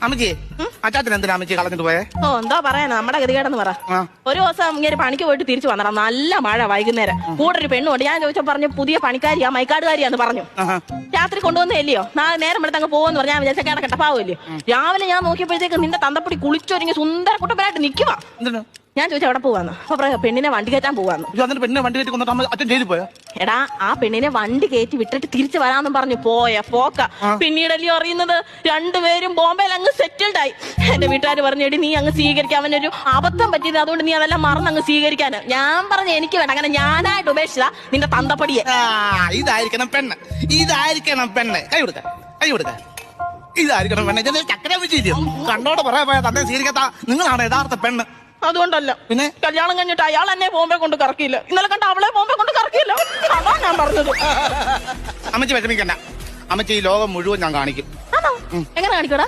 അമ്മച്ചി അച്ചാച്ചൻ എന്തിനാ അമ്മച്ചി കളഞ്ഞിട്ട് പോയേ? ഓ എന്താ പറയാനാ നമ്മുടെ ഗതികേടെന്ന് പറ. ഒരു ദിവസം ഇങ്ങനെ പണിക്ക് പോയിട്ട് തിരിച്ചു വന്നടാ, നല്ല മഴ വൈകുന്നേരം. കൂടെ ഒരു പെണ്ണുണ്ട്. ഞാൻ ചോദിച്ചാൽ പറഞ്ഞു പുതിയ പണിക്കാരിയാ, മൈക്കാടുകാരിയാന്ന് പറഞ്ഞു. രാത്രി കൊണ്ടുവന്നില്ലയോ, നാളെ നേരം എടുത്ത് അങ്ങ് പോകുമെന്ന് പറഞ്ഞു. ഞാൻ വിചാരിച്ച കേട കെട്ടപ്പാവില്ലേ. രാവിലെ ഞാൻ നോക്കിയപ്പോഴത്തേക്ക് നിന്റെ തന്തപ്പടി കുളിച്ചൊരുങ്ങി സുന്ദര കുട്ടപ്പനായിട്ട് നിൽക്കുവാ. ഞാൻ ചോദിച്ചാൽ എവിടെ പോവാന്ന്. അപ്പൊ പറയാ പെണ്ണിനെ വണ്ടി കയറ്റാൻ പോവാന്ന്. പെണ്ണിനെ വണ്ടി കയറ്റി കൊണ്ടിട്ട് അച്ഛൻ ജയിലിൽ പോയോ? എടാ ആ പെണ്ണിനെ വണ്ടി കയറ്റി വിട്ടിട്ട് തിരിച്ചു വരാന്നും പറഞ്ഞു പോയ പോക്ക. പിന്നീടല്ലോ അറിയുന്നത് രണ്ടുപേരും ബോംബെയിൽ അങ്ങ് സെറ്റിൽഡ് ആയി. എന്റെ വീട്ടുകാർ പറഞ്ഞു, എടി നീ അങ്ങ് സ്വീകരിക്കാൻ, അവനൊരു അബദ്ധം പറ്റിയത്, അതുകൊണ്ട് നീ അതെല്ലാം മറന്ന് അങ്ങ് സ്വീകരിക്കാൻ. ഞാൻ പറഞ്ഞു എനിക്ക് വേണ്ട, അങ്ങനെ ഞാനായിട്ട് ഉപേക്ഷിച്ച നിന്റെ തന്തപ്പടിയെ. ഇതായിരിക്കണം പെണ്ണ്, ഇതായിരിക്കണം പെണ്ണ്. കൈ കൊടുക്ക, കൈ കൊടുക്ക. ഇതായിരിക്കണം പെണ്ണ്. ചക്കര വിജയിക്കും കണ്ടോടെ പറയാ പോയാ തന്നെ സ്വീകരിക്കാത്ത നിങ്ങളാണ് യഥാർത്ഥ പെണ്ണ്. അതുകൊണ്ടല്ല പിന്നെ കല്യാണം കഴിഞ്ഞിട്ട് അയാൾ എന്നെ ബോംബെ കൊണ്ട് കറക്കിയില്ല. ഇന്നലെ കണ്ട അവളെ ബോംബെ കൊണ്ട് കറക്കിയില്ല. അതാ ഞാൻ പറഞ്ഞത്. അമ്മച്ചി വിഷമിക്കണ്ട, അമ്മച്ചി ഈ ലോകം മുഴുവൻ ഞാൻ കാണിക്കും. എങ്ങനെ കാണിക്കടാ?